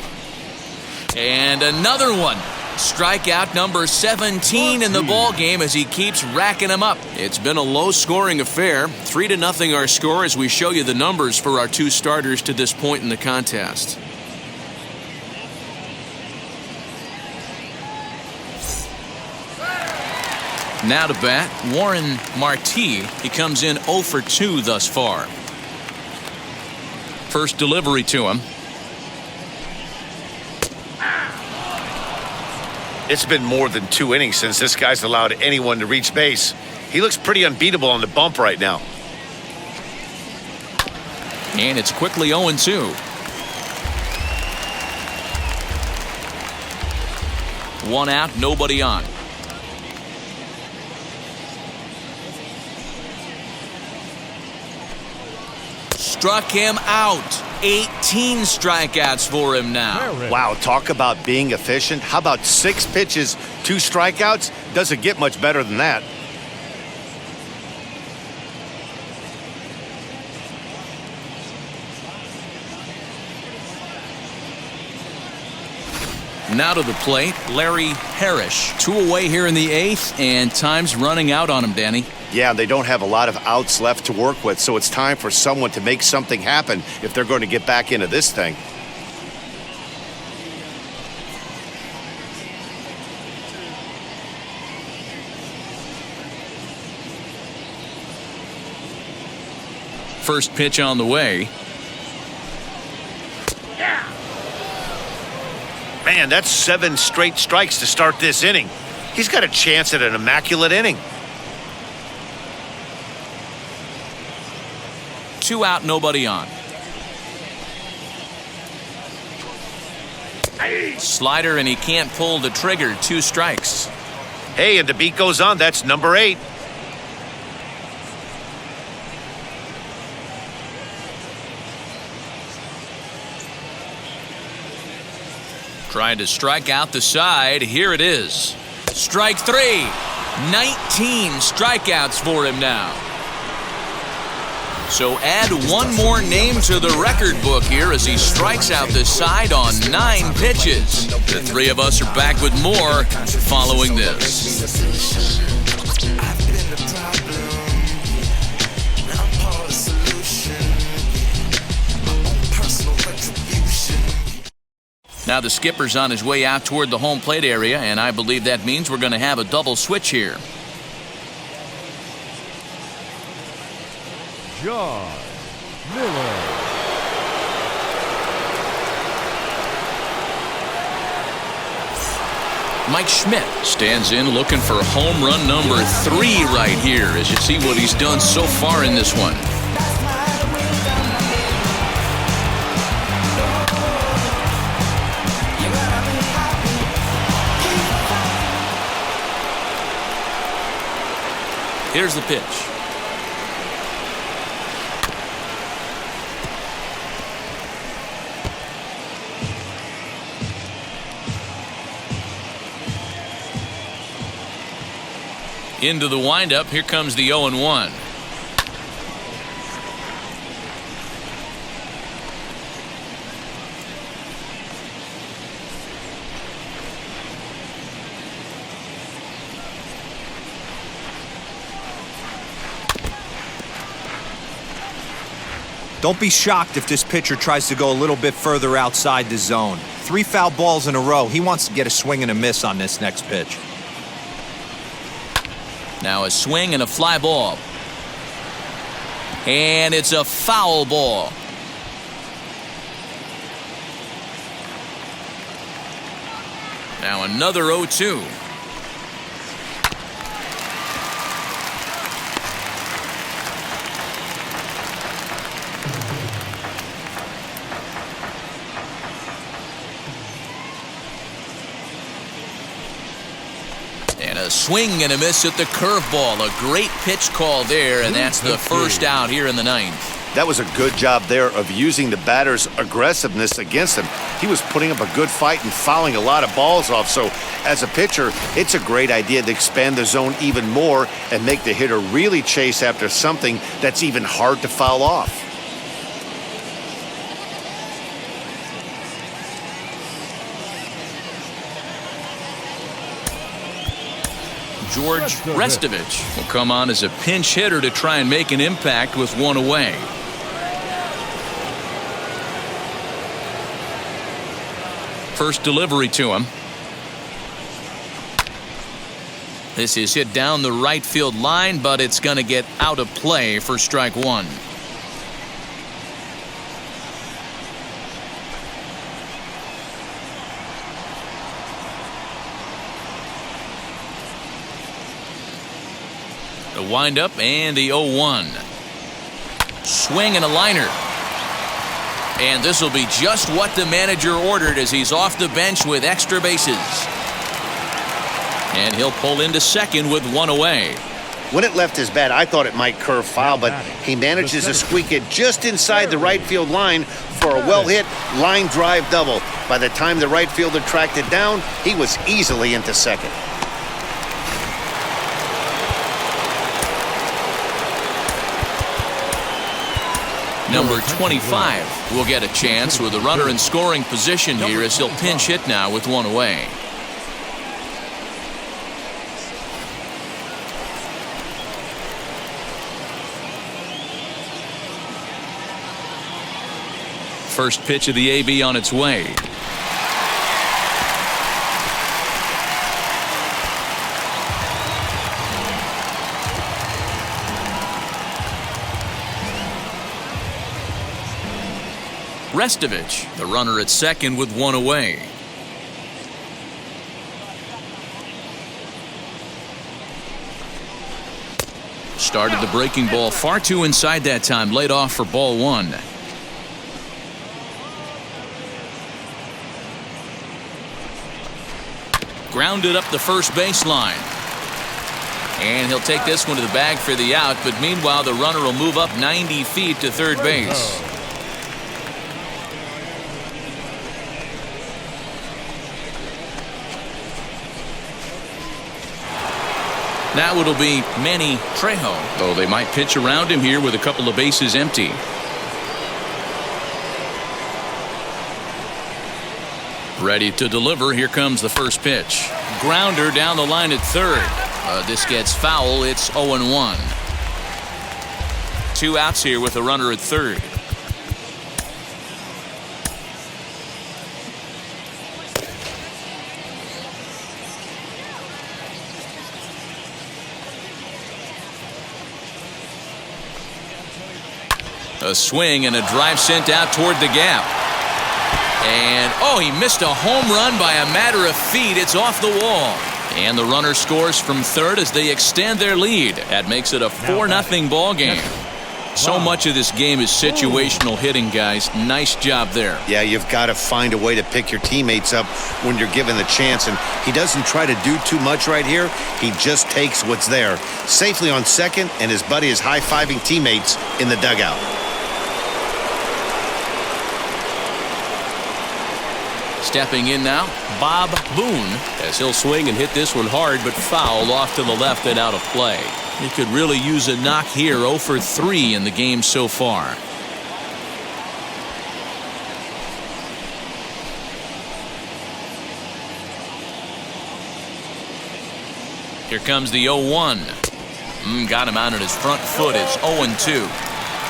Speaker 2: And another one. Strikeout number 17 in the ball game as he keeps racking them up. It's been a low-scoring affair. 3-0 our score as we show you the numbers for our two starters to this point in the contest. Now to bat, Warren Marti. He comes in 0 for 2 thus far. First delivery to him.
Speaker 3: It's been more than 2 innings since this guy's allowed anyone to reach base. He looks pretty unbeatable on the bump right now.
Speaker 2: And it's quickly 0-2. One out, nobody on. Struck him out. 18 strikeouts for him now.
Speaker 3: Wow, talk about being efficient. How about 6 pitches, 2 strikeouts? Doesn't get much better than that.
Speaker 2: Now to the plate, Larry Parrish. 2 away here in the 8th, and time's running out on him, Danny.
Speaker 3: Yeah, they don't have a lot of outs left to work with, so it's time for someone to make something happen if they're going to get back into this thing.
Speaker 2: First pitch on the way.
Speaker 3: Man, that's 7 straight strikes to start this inning. He's got a chance at an immaculate inning.
Speaker 2: 2 out, nobody on. Slider, and he can't pull the trigger. 2 strikes.
Speaker 3: Hey, and the beat goes on. That's number 8.
Speaker 2: Trying to strike out the side. Here it is. Strike 3. 19 strikeouts for him now. So add one more name to the record book here as he strikes out the side on 9 pitches. The 3 of us are back with more following this. Now the skipper's on his way out toward the home plate area, and I believe that means we're going to have a double switch here.
Speaker 4: John Miller.
Speaker 2: Mike Schmidt stands in looking for home run number 3 right here as you see what he's done so far in this one. Here's the pitch. Into the windup. Here comes the 0-1.
Speaker 5: Don't be shocked if this pitcher tries to go a little bit further outside the zone. 3 foul balls in a row. He wants to get a swing and a miss on this next pitch.
Speaker 2: Now a swing and a fly ball. And it's a foul ball. Now another 0-2. And a swing and a miss at the curveball. A great pitch call there, and that's the first out here in the 9th.
Speaker 3: That was a good job there of using the batter's aggressiveness against him. He was putting up a good fight and fouling a lot of balls off. So as a pitcher, it's a great idea to expand the zone even more and make the hitter really chase after something that's even hard to foul off.
Speaker 2: George Restovich will come on as a pinch hitter to try and make an impact with 1 away. First delivery to him. This is hit down the right field line, but it's going to get out of play for strike 1. The windup and the 0-1. Swing and a liner. And this will be just what the manager ordered as he's off the bench with extra bases. And he'll pull into second with 1 away.
Speaker 3: When it left his bat, I thought it might curve foul, but he manages to squeak it just inside the right field line for a well-hit line drive double. By the time the right fielder tracked it down, he was easily into second.
Speaker 2: Number 25 will get a chance with a runner in scoring position here as he'll pinch hit now with 1 away. First pitch of the AB on its way. Restovich, the runner at second with 1 away. Started the breaking ball far too inside that time, laid off for ball 1. Grounded up the first baseline. And he'll take this one to the bag for the out, but meanwhile the runner will move up 90 feet to third base. Now it'll be Manny Trejo, though they might pitch around him here with a couple of bases empty. Ready to deliver. Here comes the first pitch. Grounder down the line at third. This gets foul. It's 0-1. 2 outs here with a runner at third. A swing and a drive sent out toward the gap. And, he missed a home run by a matter of feet. It's off the wall. And the runner scores from third as they extend their lead. That makes it a 4-0 ball game. So much of this game is situational hitting, guys. Nice job there.
Speaker 3: Yeah, you've got to find a way to pick your teammates up when you're given the chance. And he doesn't try to do too much right here. He just takes what's there. Safely on second, and his buddy is high-fiving teammates in the dugout.
Speaker 2: Stepping in now, Bob Boone,
Speaker 6: As he'll swing and hit this one hard, but foul off to the left and out of play.
Speaker 2: he could really use a knock here. 0 for 3 in the game so far. Here comes the 0-1. Got him out on his front foot. It's 0-2.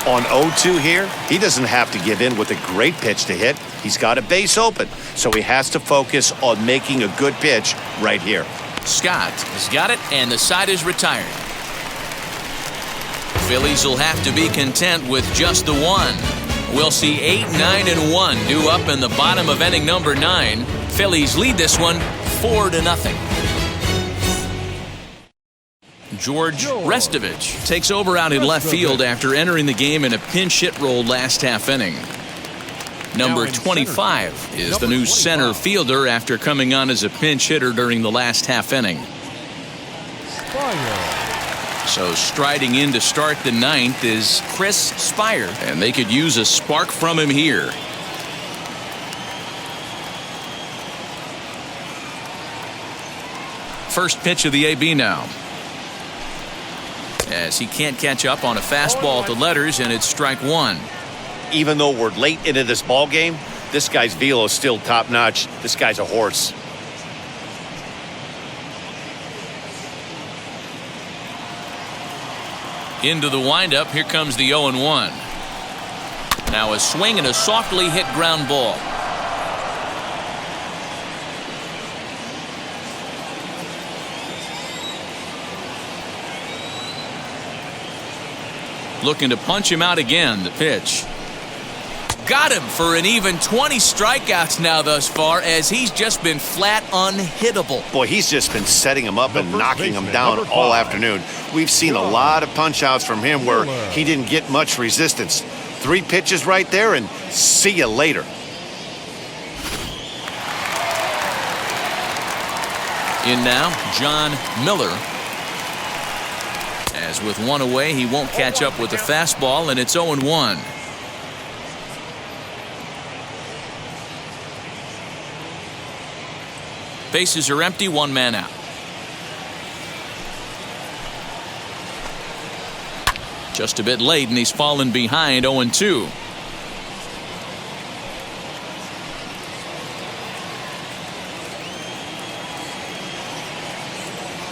Speaker 3: On 0-2 here, he doesn't have to give in with a great pitch to hit. He's got a base open, so he has to focus on making a good pitch right here.
Speaker 2: Scott has got it, and the side is retired. Phillies will have to be content with just the one. We'll see 8, 9, and 1 due up in the bottom of inning number 9. Phillies lead this one 4-0. George Restovich takes over out in left field after entering the game in a pinch hit role last half inning. Number 25 is the new center fielder after coming on as a pinch hitter during the last half inning. So striding in to start the 9th is Chris Spire, and they could use a spark from him here. First pitch of the AB now. As he can't catch up on a fastball to letters, and it's strike 1.
Speaker 3: Even though we're late into this ball game, this guy's velo is still top-notch. This guy's a horse.
Speaker 2: Into the windup, here comes the 0-1. Now a swing and a softly hit ground ball. Looking to punch him out again. The pitch. Got him for an even 20 strikeouts now thus far, as he's just been flat unhittable.
Speaker 3: Boy, he's just been setting him up and knocking him down all afternoon. We've seen a lot of punch-outs from him where he didn't get much resistance. 3 pitches right there, and see you later.
Speaker 2: In now, John Miller. As with 1 away, he won't catch up with the fastball, and it's 0-1. Bases are empty, 1 man out. Just a bit late, and he's fallen behind. 0-2.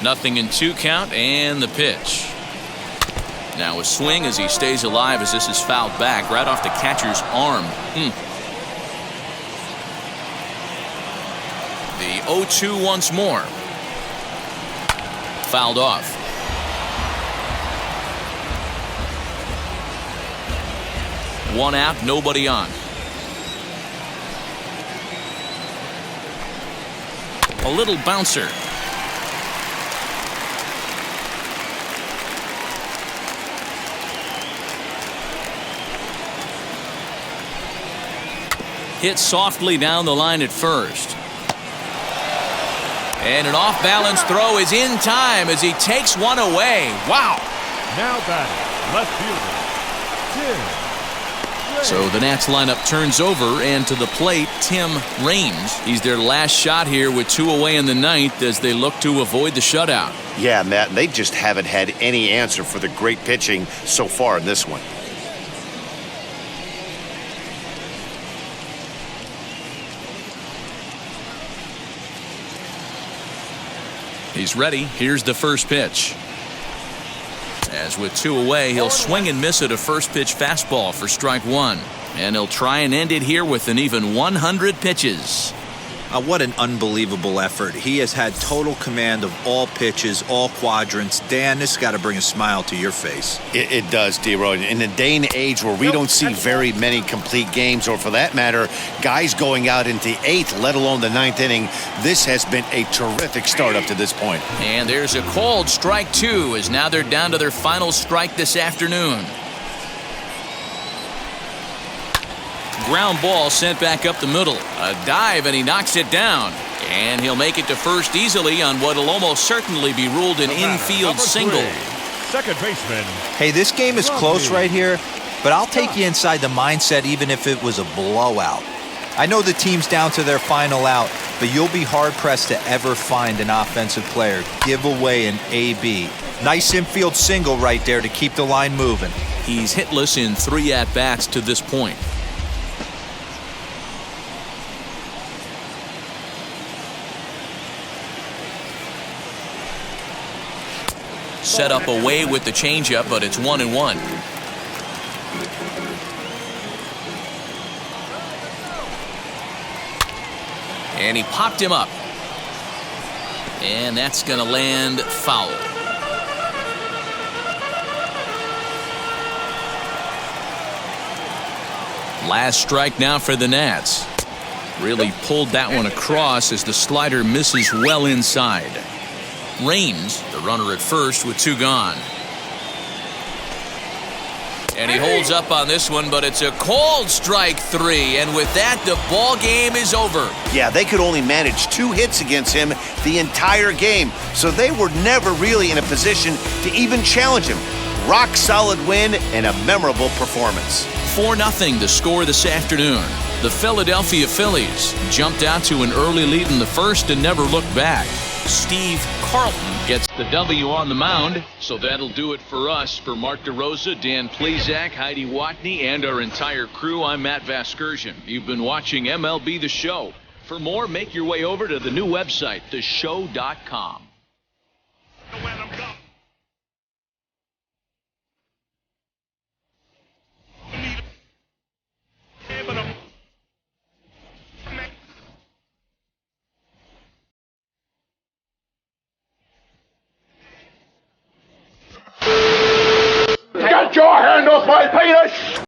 Speaker 2: Nothing in 2 count, and the pitch. Now a swing as he stays alive, as this is fouled back right off the catcher's arm. The 0-2 once more. Fouled off. One out, nobody on. A little bouncer. Hit softly down the line at first. And an off-balance throw is in time as he takes one away. Wow.
Speaker 4: Now batting, left fielder, Tim.
Speaker 2: So the Nats lineup turns over, and to the plate, Tim Raines. He's their last shot here with 2 away in the 9th as they look to avoid the shutout.
Speaker 3: Yeah, Matt, they just haven't had any answer for the great pitching so far in this one.
Speaker 2: He's ready. Here's the first pitch. As with 2 away, he'll swing and miss at a first pitch fastball for strike 1. And he'll try and end it here with an even 100 pitches.
Speaker 5: What an unbelievable effort. He has had total command of all pitches, all quadrants. Dan, this has got to bring a smile to your face.
Speaker 3: It does, D-Roy. In a day and age where we don't see very many complete games, or for that matter, guys going out into 8th, let alone the 9th inning, this has been a terrific start up to this point.
Speaker 2: And there's a called strike 2, as now they're down to their final strike this afternoon. Ground ball sent back up the middle. A dive, and he knocks it down. And he'll make it to first easily on what will almost certainly be ruled an infield single.
Speaker 4: Second baseman.
Speaker 5: Hey, this game is close right here, but I'll take you inside the mindset even if it was a blowout. I know the team's down to their final out, but you'll be hard-pressed to ever find an offensive player give away an AB. Nice infield single right there to keep the line moving.
Speaker 2: He's hitless in 3 at-bats to this point. Set up away with the changeup, but it's 1-1. And he popped him up. And that's going to land foul. Last strike now for the Nats. Really pulled that one across as the slider misses well inside. Raines, the runner at first with 2 gone. And he holds up on this one, but it's a called strike 3. And with that, the ball game is over.
Speaker 3: Yeah, they could only manage 2 hits against him the entire game, so they were never really in a position to even challenge him. Rock solid win and a memorable performance.
Speaker 2: 4-0 the score this afternoon. The Philadelphia Phillies jumped out to an early lead in the first and never looked back. Steve Carlton gets the W on the mound. So that'll do it for us. For Mark DeRosa, Dan Plezak, Heidi Watney, and our entire crew, I'm Matt Vasgersian. You've been watching MLB The Show. For more, make your way over to the new website, theshow.com.
Speaker 9: Get your hand off my penis!